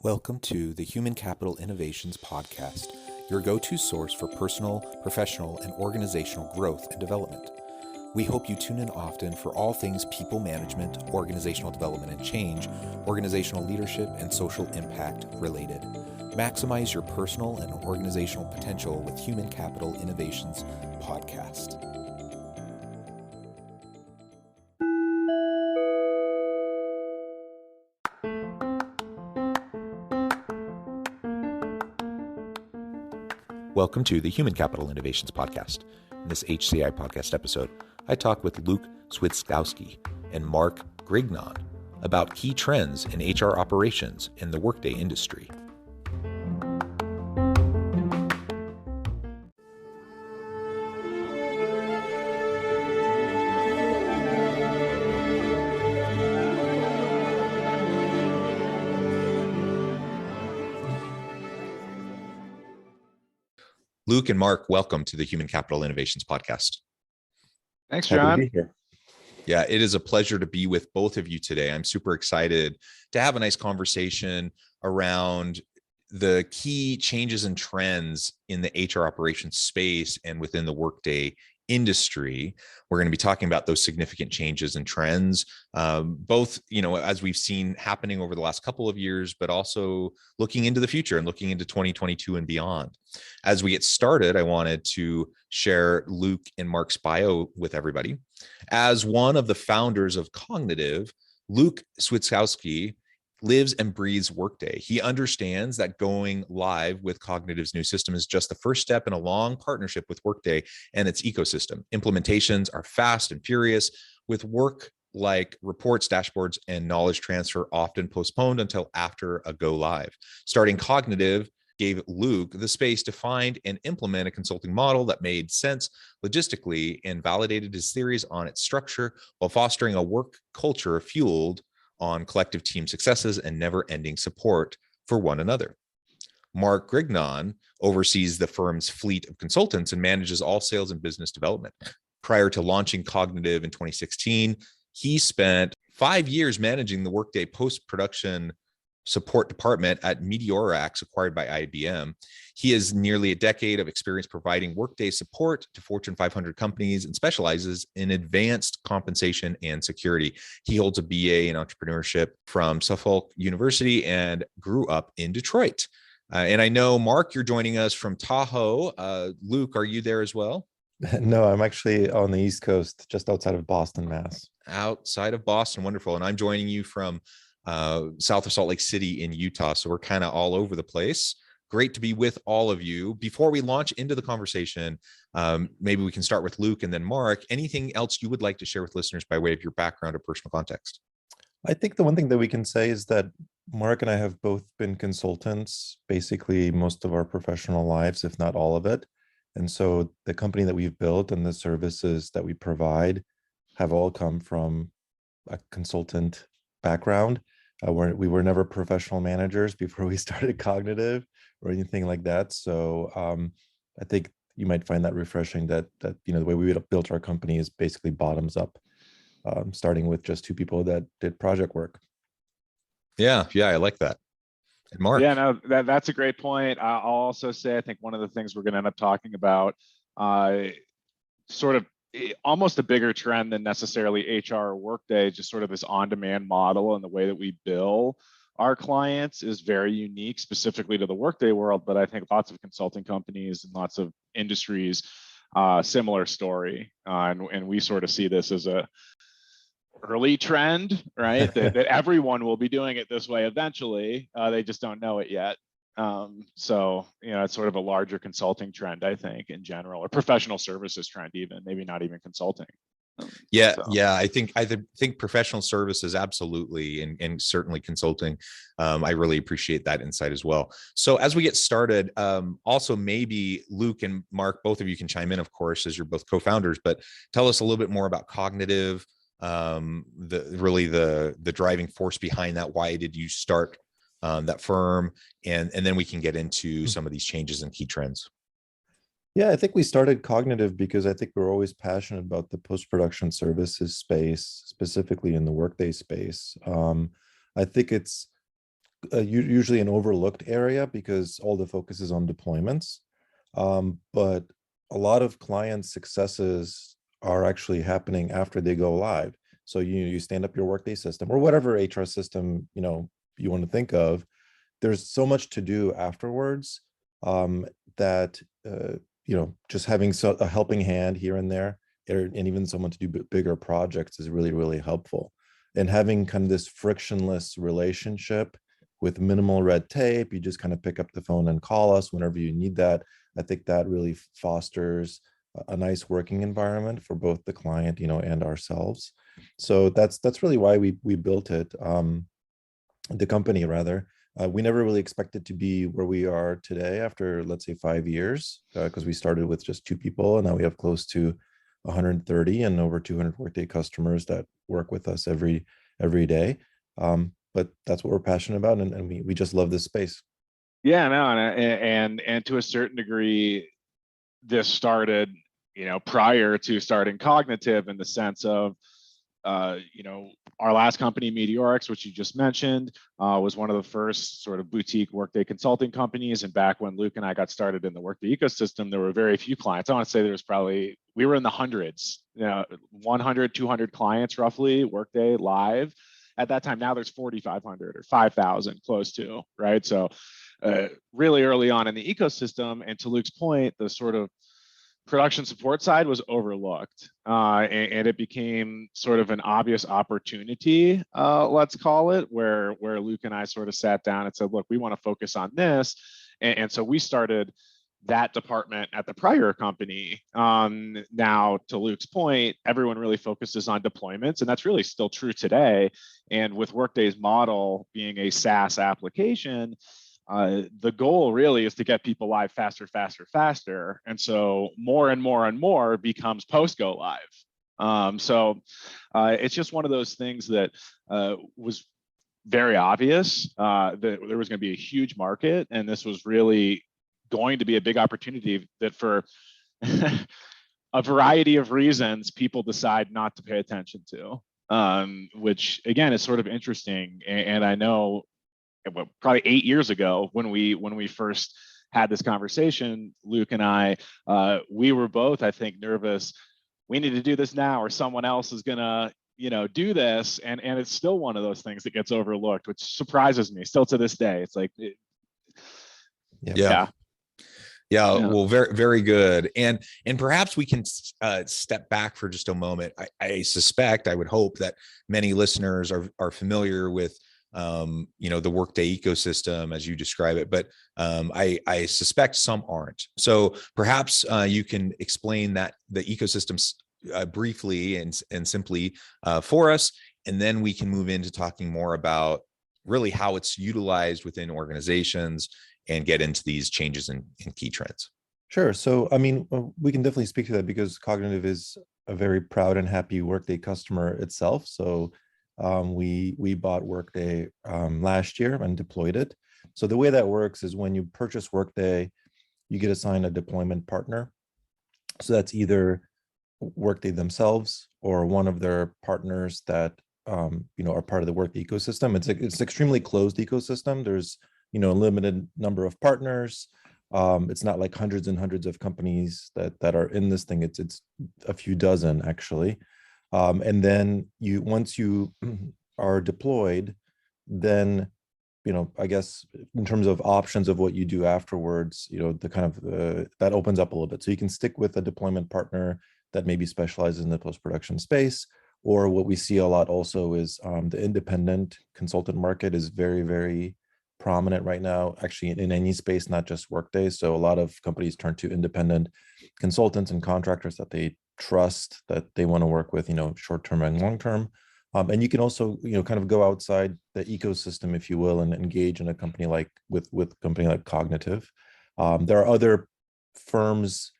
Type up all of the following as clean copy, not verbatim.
Welcome to the Human Capital Innovations Podcast, your go-to source for personal, professional, and organizational growth and development. We hope you tune in often for all things people management, organizational development and change, organizational leadership, and social impact related. Maximize your personal and organizational potential with Human Capital Innovations Podcast. Welcome to the Human Capital Innovations Podcast. In this HCI podcast episode, I talk with Luke Switkowski and Mark Grignon about key trends in HR operations in the Workday industry. Luke and Mark, welcome to the Human Capital Innovations Podcast. Thanks, John. Happy to be here. Yeah, it is a pleasure to be with both of you today. I'm super excited to have a nice conversation around the key changes and trends in the HR operations space and within the Workday industry. We're going to be talking about those significant changes and trends, both, as we've seen happening over the last couple of years, but also looking into the future and looking into 2022 and beyond. As we get started, I wanted to share Luke and Mark's bio with everybody. As one of the founders of Cognitive, Luke Switkowski lives and breathes Workday. He understands that going live with Cognitive's new system is just the first step in a long partnership with Workday and its ecosystem. Implementations are fast and furious, with work like reports, dashboards, and knowledge transfer often postponed until after a go live. Starting Cognitive gave Luke the space to find and implement a consulting model that made sense logistically and validated his theories on its structure while fostering a work culture fueled on collective team successes and never-ending support for one another. Mark Grignon oversees the firm's fleet of consultants and manages all sales and business development. Prior to launching Cognitive in 2016, he spent 5 years managing the Workday post-production support department at Meteorax, acquired by IBM. He has nearly a decade of experience providing Workday support to Fortune 500 companies and specializes in advanced compensation and security. He holds a BA in entrepreneurship from Suffolk University and grew up in Detroit. And I know, Mark, you're joining us from Tahoe. Luke, are you there as well? No, I'm actually on the East Coast, just outside of Boston, Mass. Outside of Boston. Wonderful. And I'm joining you from south of Salt Lake City in Utah. So we're kind of all over the place. Great to be with all of you. Before we launch into the conversation, maybe we can start with Luke and then Mark. Anything else you would like to share with listeners by way of your background or personal context? I think the one thing that we can say is that Mark and I have both been consultants, basically most of our professional lives, if not all of it. And so the company that we've built and the services that we provide have all come from a consultant background. We were never professional managers before we started Cognitive or anything like that. So I think you might find that refreshing that the way we built our company is basically bottoms up, starting with just two people that did project work. Yeah, I like that. And Mark. Yeah, no, that's a great point. I'll also say I think one of the things we're going to end up talking about, sort of almost a bigger trend than necessarily HR or Workday, just sort of this on-demand model and the way that we bill our clients is very unique specifically to the Workday world, but I think lots of consulting companies and lots of industries, similar story. And we sort of see this as a early trend, right? that everyone will be doing it this way eventually. They just don't know it yet. So, it's sort of a larger consulting trend, I think, in general, or professional services trend, even maybe not even consulting. Yeah. I think professional services, absolutely. And certainly consulting. I really appreciate that insight as well. So as we get started, also maybe Luke and Mark, both of you can chime in, of course, as you're both co-founders, but tell us a little bit more about Cognitive, the driving force behind that. Why did you start that firm, and then we can get into some of these changes and key trends. Yeah, I think we started Cognitive because I think we're always passionate about the post-production services space, specifically in the Workday space. I think it's usually an overlooked area because all the focus is on deployments. But a lot of client successes are actually happening after they go live. So you stand up your Workday system or whatever HR system you want to think of. There's so much to do afterwards, that just having a helping hand here and there, and even someone to do bigger projects is really, really helpful. And having kind of this frictionless relationship with minimal red tape, you just kind of pick up the phone and call us whenever you need that. I think that really fosters a nice working environment for both the client, and ourselves. So that's really why we built it, the company rather. We never really expected to be where we are today after, let's say, 5 years, because we started with just 2 people, and now we have close to 130 and over 200 Workday customers that work with us every day. But that's what we're passionate about, and we just love this space. Yeah, no, and to a certain degree, this started, prior to starting Cognitive, in the sense of, our last company, Meteorix, which you just mentioned, was one of the first sort of boutique Workday consulting companies. And back when Luke and I got started in the Workday ecosystem, there were very few clients. I want to say we were in the hundreds, 100, 200 clients roughly, Workday live at that time. Now there's 4,500 or 5,000 close to, right? So really early on in the ecosystem. And to Luke's point, the sort of production support side was overlooked, and it became sort of an obvious opportunity, let's call it, where Luke and I sort of sat down and said, look, we want to focus on this. And so we started that department at the prior company. Now, to Luke's point, everyone really focuses on deployments, and that's really still true today. And with Workday's model being a SaaS application, the goal really is to get people live faster. And so more and more becomes post go live. So it's just one of those things that was very obvious, that there was going to be a huge market, and this was really going to be a big opportunity that, for a variety of reasons, people decide not to pay attention to, which again is sort of interesting. And I know, probably 8 years ago, when we first had this conversation, Luke and I, we were both, I think, nervous. We need to do this now, or someone else is gonna, do this. And it's still one of those things that gets overlooked, which surprises me still to this day. It's like, yeah. Well, very, very good. And perhaps we can step back for just a moment. I suspect, I would hope that many listeners are familiar with the Workday ecosystem as you describe it, but I suspect some aren't. So perhaps you can explain that the ecosystems briefly and simply for us, and then we can move into talking more about really how it's utilized within organizations and get into these changes in key trends. Sure. So, I mean, we can definitely speak to that because Cognitive is a very proud and happy Workday customer itself. So we bought Workday last year and deployed it. So the way that works is when you purchase Workday, you get assigned a deployment partner. So that's either Workday themselves or one of their partners that are part of the Workday ecosystem. It's an extremely closed ecosystem. There's a limited number of partners. It's not like hundreds and hundreds of companies that are in this thing. It's a few dozen actually. And then once you are deployed, then, I guess in terms of options of what you do afterwards, the kind of that opens up a little bit. So you can stick with a deployment partner that maybe specializes in the post-production space, or what we see a lot also is the independent consultant market is very, very prominent right now, actually in any space, not just Workday. So a lot of companies turn to independent consultants and contractors that they trust, that they want to work with, short-term and long-term. And you can also, kind of go outside the ecosystem, if you will, and engage in a company like with company like Cognitive. There are other firms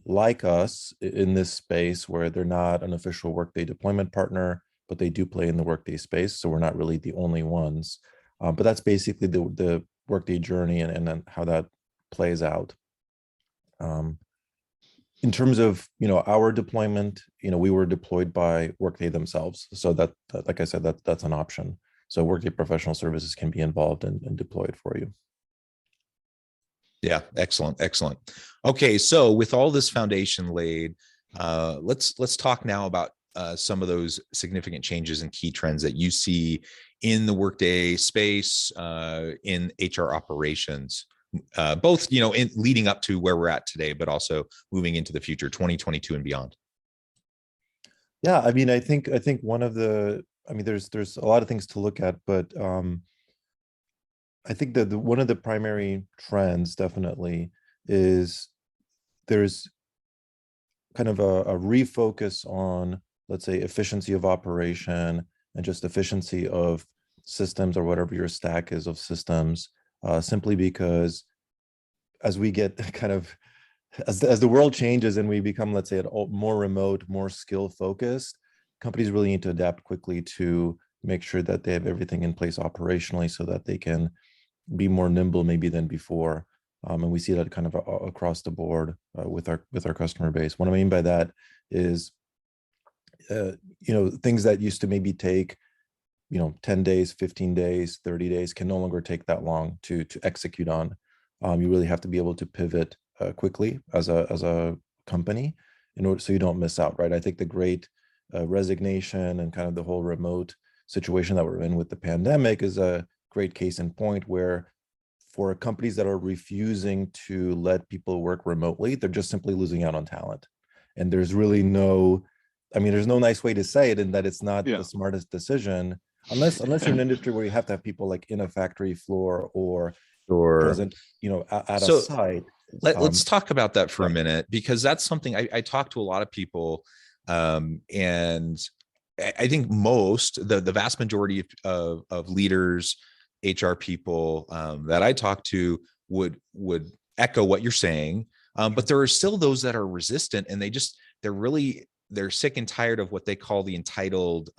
like us in this space where they're not an official Workday deployment partner, but they do play in the Workday space. So we're not really the only ones. But that's basically the Workday journey and then how that plays out. In terms of our deployment, we were deployed by Workday themselves, so that like I said, that's an option. So Workday Professional Services can be involved and deploy it for you. Yeah, excellent, excellent. Okay, so with all this foundation laid, let's talk now about some of those significant changes and key trends that you see in the Workday space, in HR operations, both in leading up to where we're at today, but also moving into the future, 2022 and beyond. Yeah, I mean, I think one of the, I mean, there's a lot of things to look at, but I think that one of the primary trends definitely is there's kind of a refocus on, let's say, efficiency of operation and just efficiency of systems or whatever your stack is of systems, simply because as we get kind of, as the world changes and we become, let's say, more remote, more skill focused, companies really need to adapt quickly to make sure that they have everything in place operationally so that they can be more nimble maybe than before. And we see that kind of across the board with our customer base. What I mean by that is, things that used to maybe take, 10 days, 15 days, 30 days can no longer take that long to execute on. You really have to be able to pivot quickly as a company in order so you don't miss out, right? I think the great resignation and kind of the whole remote situation that we're in with the pandemic is a great case in point, where for companies that are refusing to let people work remotely, they're just simply losing out on talent. And there's really no, I mean, there's no nice way to say it, in that it's not the smartest decision, unless you're in an industry where you have to have people like in a factory floor or present, at a site. Let's talk about that for a minute, because that's something I talk to a lot of people, and I think the vast majority of leaders, HR people that I talk to would echo what you're saying, but there are still those that are resistant, and they're sick and tired of what they call the entitled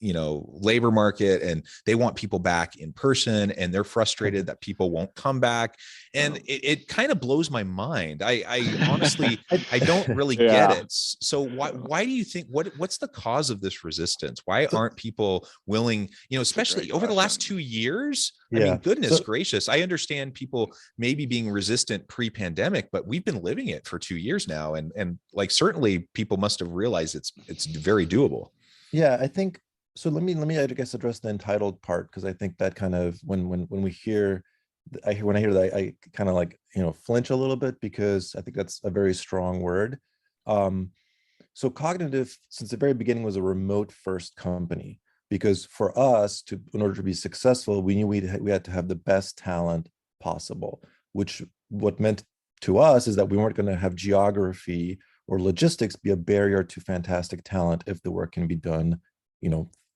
labor market, and they want people back in person, and they're frustrated that people won't come back. And it kind of blows my mind. I honestly, I don't really get it. So why do you think, what's the cause of this resistance? Why aren't people willing, especially over the last 2 years? I mean, goodness gracious, I understand people maybe being resistant pre-pandemic, but we've been living it for 2 years now. And like, certainly people must have realized it's very doable. Yeah, I think so. Let me I guess address the entitled part, because I think that kind of when I hear that, I kind of like flinch a little bit, because I think that's a very strong word. So Cognitive, since the very beginning, was a remote first company, because for us in order to be successful, we knew we had to have the best talent possible, which what meant to us is that we weren't going to have geography or logistics be a barrier to fantastic talent if the work can be done,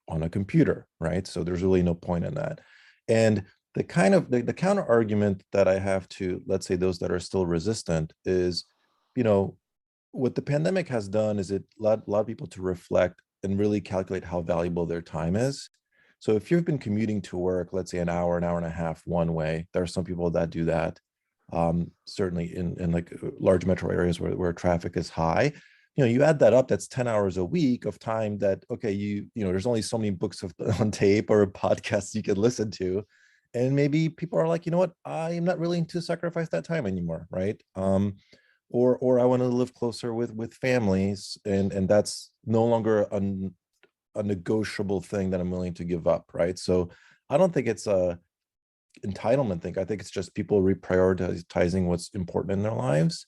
on a computer, right? So there's really no point in that. And the kind of the counter argument that I have to, let's say, those that are still resistant is, what the pandemic has done is it led a lot of people to reflect and really calculate how valuable their time is. So if you've been commuting to work, let's say an hour and a half one way, there are some people that do that. Certainly in like large metro areas where traffic is high, you add that up, that's 10 hours a week of time that, okay, there's only so many books on tape or podcasts you can listen to. And maybe people are like, you know what, I am not willing to sacrifice that time anymore, right? Or I want to live closer with families, and that's no longer a negotiable thing that I'm willing to give up, right? So I don't think it's a entitlement thing. I think it's just people reprioritizing what's important in their lives.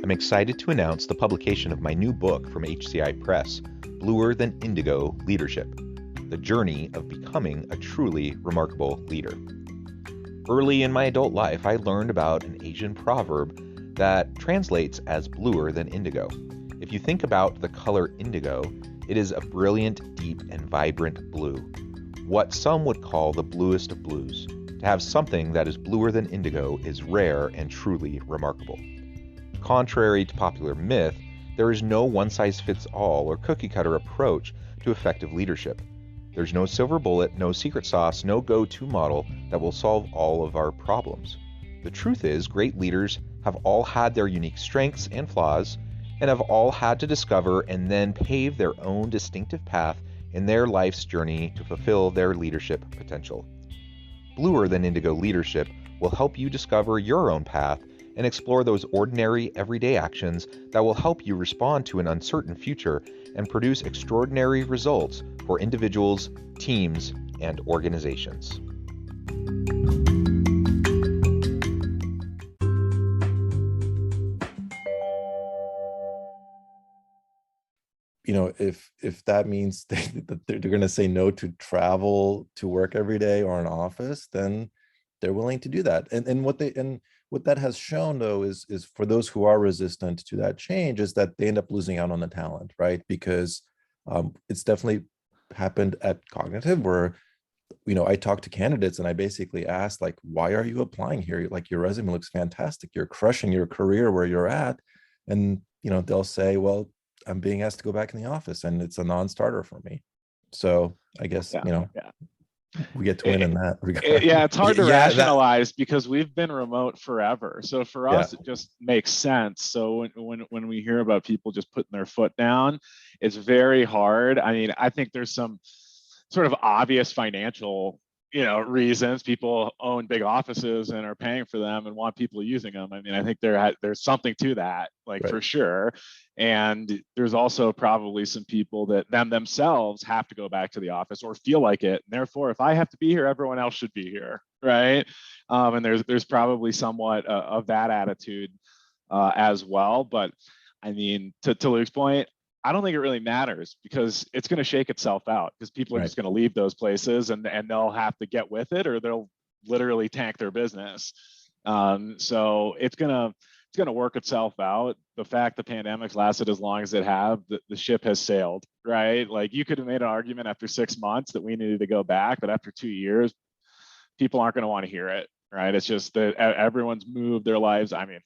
I'm excited to announce the publication of my new book from HCI Press, Bluer Than Indigo Leadership: The Journey of Becoming a Truly Remarkable Leader. Early in my adult life, I learned about an Asian proverb that translates as bluer than indigo. If you think about the color indigo, it is a brilliant, deep, and vibrant blue, what some would call the bluest of blues. To have something that is bluer than indigo is rare and truly remarkable. Contrary to popular myth, there is no one-size-fits-all or cookie-cutter approach to effective leadership. There's no silver bullet, no secret sauce, no go-to model that will solve all of our problems. The truth is, great leaders have all had their unique strengths and flaws, and have all had to discover and then pave their own distinctive path in their life's journey to fulfill their leadership potential. Bluer Than Indigo Leadership will help you discover your own path and explore those ordinary, everyday actions that will help you respond to an uncertain future and produce extraordinary results for individuals, teams, and organizations. If that means that they're going to say no to travel to work every day or an office, then they're willing to do that. And what that has shown, though, is for those who are resistant to that change, is that they end up losing out on the talent, right? Because it's definitely happened at Cognitive where, I talk to candidates and I basically ask, like, why are you applying here? Like, your resume looks fantastic. You're crushing your career where you're at. And, they'll say, well, I'm being asked to go back in the office and it's a non-starter for me. So I guess, we get to win in that regard. Yeah, it's hard to Yeah, rationalize because we've been remote forever. So for us, it just makes sense. So when we hear about people just putting their foot down, it's very hard. I mean, I think there's some sort of obvious financial reasons. People own big offices and are paying for them and want people using them. I mean, I think there's something to that, like, for sure. And there's also probably some people that themselves have to go back to the office or feel like it. And therefore, if I have to be here, everyone else should be here, right? And there's probably somewhat of that attitude as well. But I mean, to Luke's point, I don't think it really matters because it's going to shake itself out because people are just going to leave those places and they'll have to get with it or they'll literally tank their business. So it's going to work itself out. The fact the pandemic's lasted as long as it have, the ship has sailed, right? Like, you could have made an argument after 6 months that we needed to go back, but after 2 years, people aren't going to want to hear it, right? It's just that everyone's moved their lives. I mean,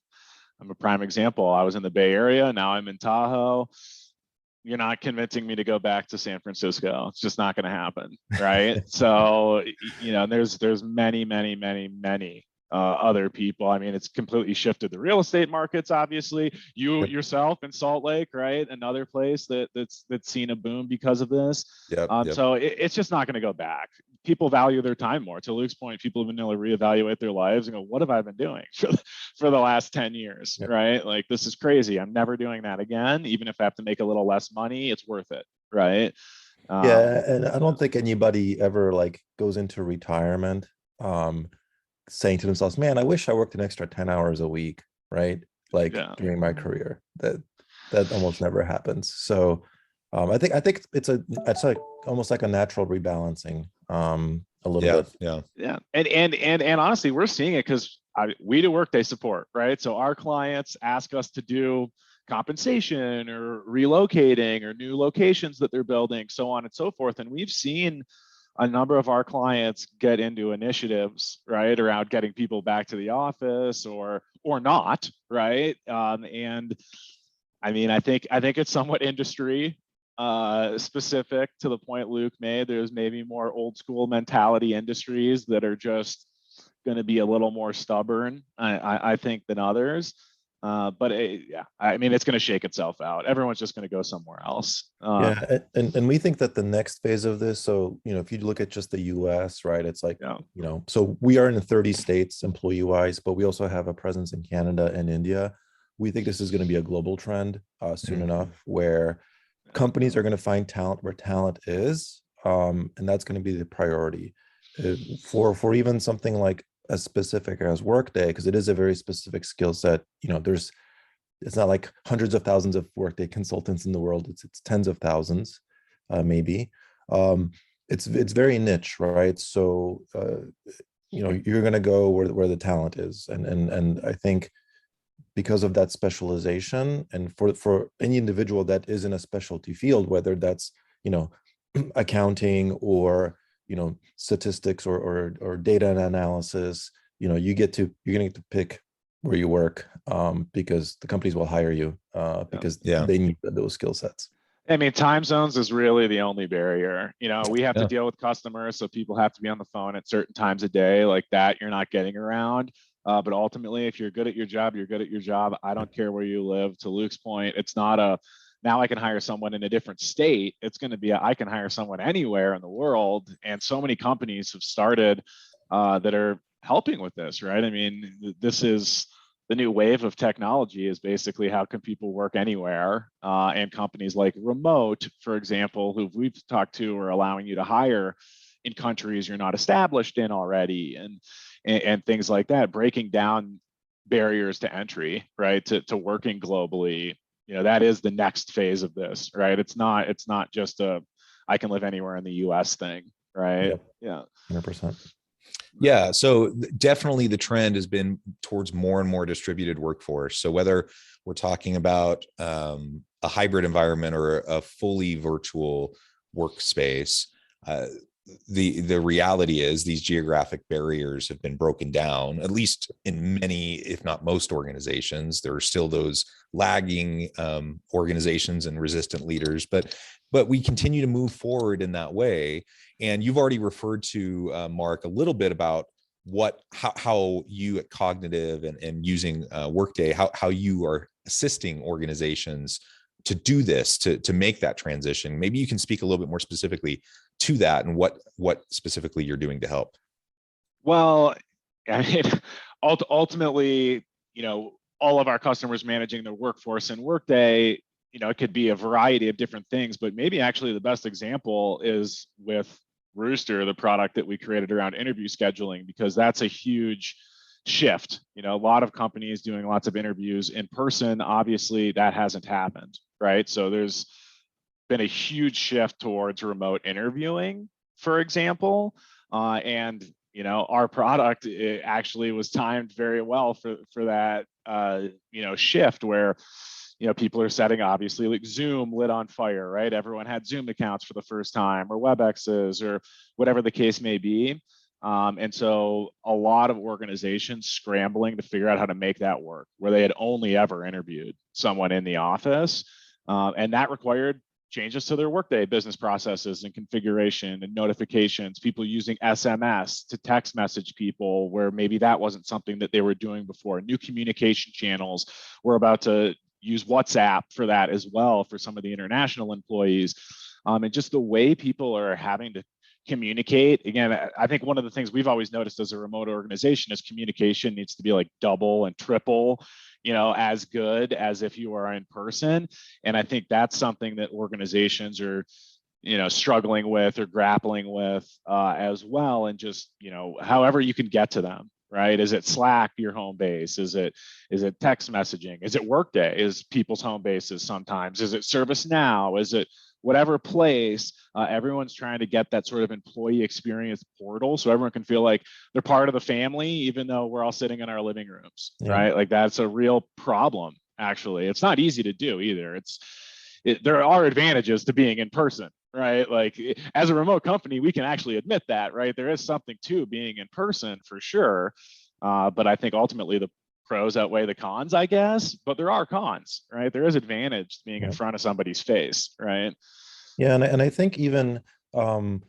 I'm a prime example. I was in the Bay Area. Now I'm in Tahoe. You're not convincing me to go back to San Francisco. It's just not going to happen, right? So, there's many other people. I mean, it's completely shifted the real estate markets. Obviously, you yourself in Salt Lake, right? Another place that's seen a boom because of this. So it's just not going to go back. People value their time more. To Luke's point, people have been able to reevaluate their lives and go, "What have I been doing for the last 10 years?" Right? Like, this is crazy. I'm never doing that again. Even if I have to make a little less money, it's worth it, right? And I don't think anybody ever goes into retirement saying to themselves, man, I wish I worked an extra 10 hours a week, right? During my career. That almost never happens. So I think it's like almost like a natural rebalancing a little bit. Yeah. And honestly, we're seeing it because we do Workday support, right? So our clients ask us to do compensation or relocating or new locations that they're building, so on and so forth. And we've seen a number of our clients get into initiatives, right, around getting people back to the office or not, right? And I mean, I think it's somewhat industry specific to the point Luke made. There's maybe more old school mentality industries that are just going to be a little more stubborn, I think, than others. But I mean, it's going to shake itself out. Everyone's just going to go somewhere else. And we think that the next phase of this, so if you look at just the US, right, it's like so we are in 30 states employee wise, but we also have a presence in Canada and India. We think this is going to be a global trend soon enough, where companies are going to find talent where talent is, and that's going to be the priority for even something like as specific as Workday, because it is a very specific skill set. It's not like hundreds of thousands of Workday consultants in the world. It's tens of thousands, maybe. It's very niche, right? So you're going to go where the talent is, and I think because of that specialization, and for any individual that is in a specialty field, whether that's accounting or statistics or data analysis, you're going to get to pick where you work, because the companies will hire you because they need those skill sets. I mean, time zones is really the only barrier. We have to deal with customers, so people have to be on the phone at certain times of day, like that you're not getting around. But ultimately, if you're good at your job, you're good at your job. I don't care where you live. To Luke's point, it's not a now I can hire someone in a different state. It's going to be I can hire someone anywhere in the world. And so many companies have started that are helping with this, right? I mean, this is the new wave of technology is basically how can people work anywhere, and companies like Remote, for example, who we've talked to, are allowing you to hire in countries you're not established in already, and things like that, breaking down barriers to entry, right, to working globally. That is the next phase of this, right? It's not just a I can live anywhere in the US thing, right? Yep. Yeah. 100%. Yeah, so definitely the trend has been towards more and more distributed workforce. So whether we're talking about a hybrid environment or a fully virtual workspace, the reality is these geographic barriers have been broken down, at least in many, if not most organizations. There are still those lagging organizations and resistant leaders, but we continue to move forward in that way. And you've already referred to, Mark, a little bit about how you at Cognitive and using Workday, how you are assisting organizations to do this, to make that transition. Maybe you can speak a little bit more specifically to that and what specifically you're doing to help. Well, I mean, ultimately, all of our customers managing their workforce in Workday, it could be a variety of different things, but maybe actually the best example is with Rooster, the product that we created around interview scheduling, because that's a huge shift. A lot of companies doing lots of interviews in person, obviously that hasn't happened, right? So there's been a huge shift towards remote interviewing, for example, and our product, it actually was timed very well for that shift where people are setting, obviously, like Zoom lit on fire, right? Everyone had Zoom accounts for the first time, or WebExes, or whatever the case may be. And so a lot of organizations scrambling to figure out how to make that work, where they had only ever interviewed someone in the office. And that required changes to their Workday business processes and configuration and notifications, people using SMS to text message people where maybe that wasn't something that they were doing before. New communication channels. We're about to use WhatsApp for that as well for some of the international employees. And just the way people are having to communicate. Again, I think one of the things we've always noticed as a remote organization is communication needs to be like double and triple, as good as if you are in person. And I think that's something that organizations are, struggling with or grappling with as well. And just, however you can get to them. Right? Is it Slack your home base? Is it text messaging? Is it Workday? Is people's home bases sometimes? Is it ServiceNow? Is it whatever place? Everyone's trying to get that sort of employee experience portal so everyone can feel like they're part of the family, even though we're all sitting in our living rooms, right? Like that's a real problem, actually. It's not easy to do either. There are advantages to being in person, right? Like as a remote company, we can actually admit that, right? There is something to being in person for sure. But I think ultimately the pros outweigh the cons, I guess, but there are cons, right? There is advantage to being in front of somebody's face, right? Yeah, and I think even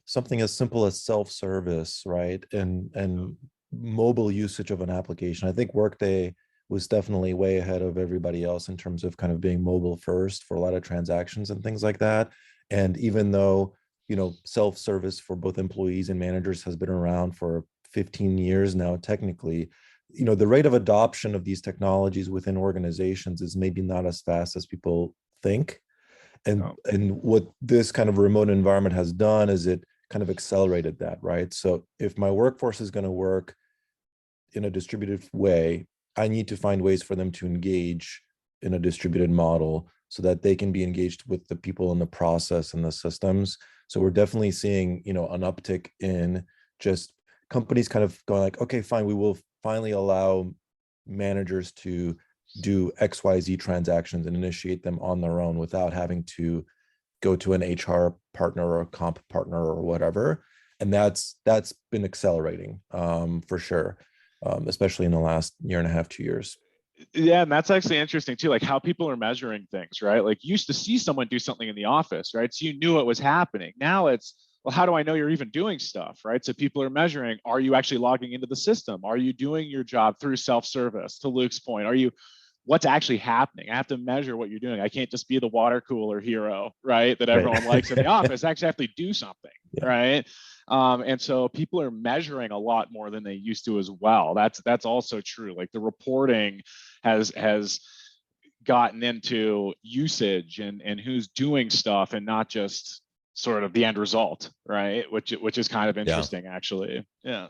something as simple as self-service, right? And mobile usage of an application. I think Workday was definitely way ahead of everybody else in terms of kind of being mobile first for a lot of transactions and things like that. And even though, self-service for both employees and managers has been around for 15 years now, technically, the rate of adoption of these technologies within organizations is maybe not as fast as people think. And what this kind of remote environment has done is it kind of accelerated that, right? So if my workforce is going to work in a distributed way, I need to find ways for them to engage in a distributed model so that they can be engaged with the people in the process and the systems. So we're definitely seeing, an uptick in just companies kind of going like, okay, fine, we will finally allow managers to do XYZ transactions and initiate them on their own without having to go to an HR partner or a comp partner or whatever. And that's been accelerating for sure, especially in the last year and a half, 2 years. Yeah, and that's actually interesting too, like how people are measuring things, right? Like you used to see someone do something in the office, right? So you knew it was happening. Now it's well, how do I know you're even doing stuff, right? So people are measuring, are you actually logging into the system? Are you doing your job through self-service? To Luke's point, what's actually happening? I have to measure what you're doing. I can't just be the water cooler hero, right? That everyone likes in the office. I actually have to do something, right? And so people are measuring a lot more than they used to as well. That's also true. Like the reporting has gotten into usage and who's doing stuff and not just sort of the end result, right? Which is kind of interesting, actually. Yeah.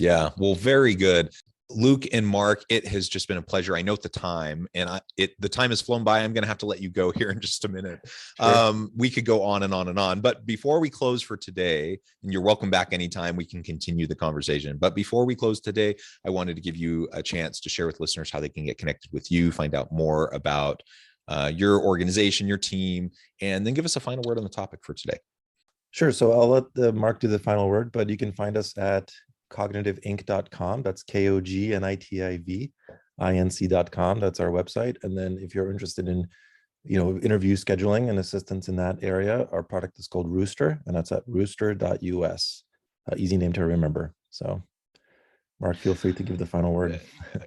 Yeah. Well, very good. Luke and Mark, it has just been a pleasure. I note the time, and the time has flown by. I'm going to have to let you go here in just a minute. Sure. We could go on and on and on, but before we close for today, and you're welcome back anytime, we can continue the conversation. But before we close today, I wanted to give you a chance to share with listeners how they can get connected with you, find out more about your organization, your team, and then give us a final word on the topic for today. Sure. So I'll let Mark do the final word, but you can find us at cognitiveinc.com. That's KOGNITIVINC.com. That's our website. And then if you're interested in, interview scheduling and assistance in that area, our product is called Rooster, and that's at rooster.us. Easy name to remember. So Mark, feel free to give the final word.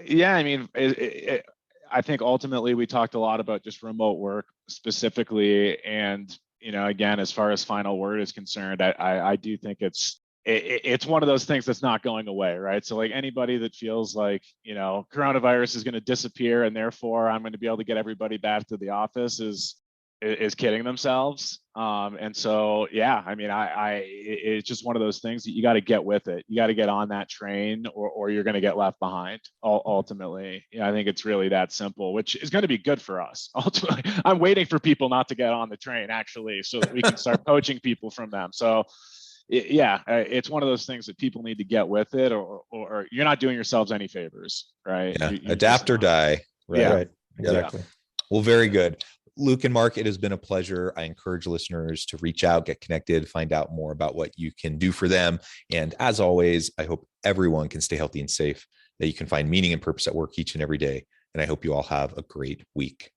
Yeah, I mean, I think ultimately we talked a lot about just remote work specifically. And, again, as far as final word is concerned, I do think it's one of those things that's not going away, right? So like anybody that feels like, coronavirus is going to disappear and therefore I'm going to be able to get everybody back to the office is kidding themselves. And so, yeah, I mean, it's just one of those things that you got to get with it. You got to get on that train or you're going to get left behind ultimately. I think it's really that simple, which is going to be good for us. Ultimately, I'm waiting for people not to get on the train actually, so that we can start poaching people from them. So it's one of those things that people need to get with it, or you're not doing yourselves any favors, right? Yeah. Adapt or die. Right. Yeah. Right. Exactly. Yeah. Well, very good. Luke and Mark, it has been a pleasure. I encourage listeners to reach out, get connected, find out more about what you can do for them. And as always, I hope everyone can stay healthy and safe, that you can find meaning and purpose at work each and every day. And I hope you all have a great week.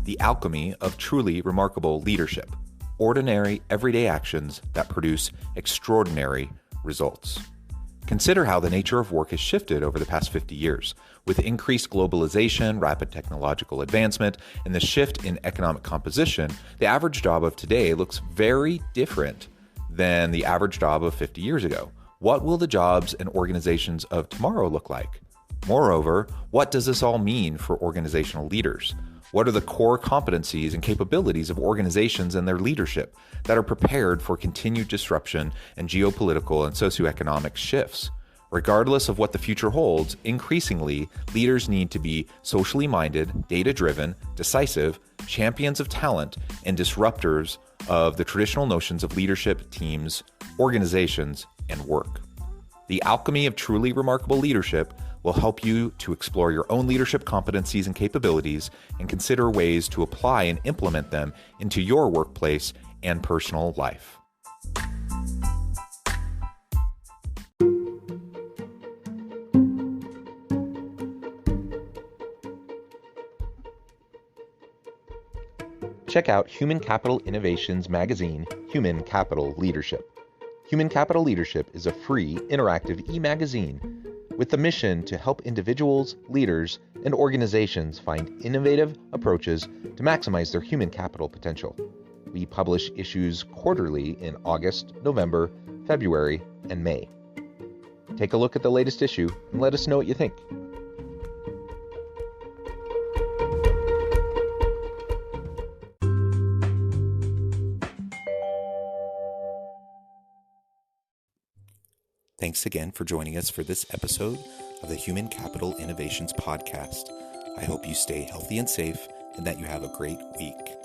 The alchemy of truly remarkable leadership. Ordinary, everyday actions that produce extraordinary results. Consider how the nature of work has shifted over the past 50 years. With increased globalization, rapid technological advancement, and the shift in economic composition, the average job of today looks very different than the average job of 50 years ago. What will the jobs and organizations of tomorrow look like? Moreover, what does this all mean for organizational leaders? What are the core competencies and capabilities of organizations and their leadership that are prepared for continued disruption and geopolitical and socioeconomic shifts? Regardless of what the future holds, increasingly, leaders need to be socially minded, data-driven, decisive, champions of talent, and disruptors of the traditional notions of leadership, teams, organizations, and work. The alchemy of truly remarkable leadership will help you to explore your own leadership competencies and capabilities and consider ways to apply and implement them into your workplace and personal life. Check out Human Capital Innovations magazine, Human Capital Leadership. Human Capital Leadership is a free, interactive e-magazine with the mission to help individuals, leaders, and organizations find innovative approaches to maximize their human capital potential. We publish issues quarterly in August, November, February, and May. Take a look at the latest issue and let us know what you think. Thanks again for joining us for this episode of the Human Capital Innovations Podcast. I hope you stay healthy and safe and that you have a great week.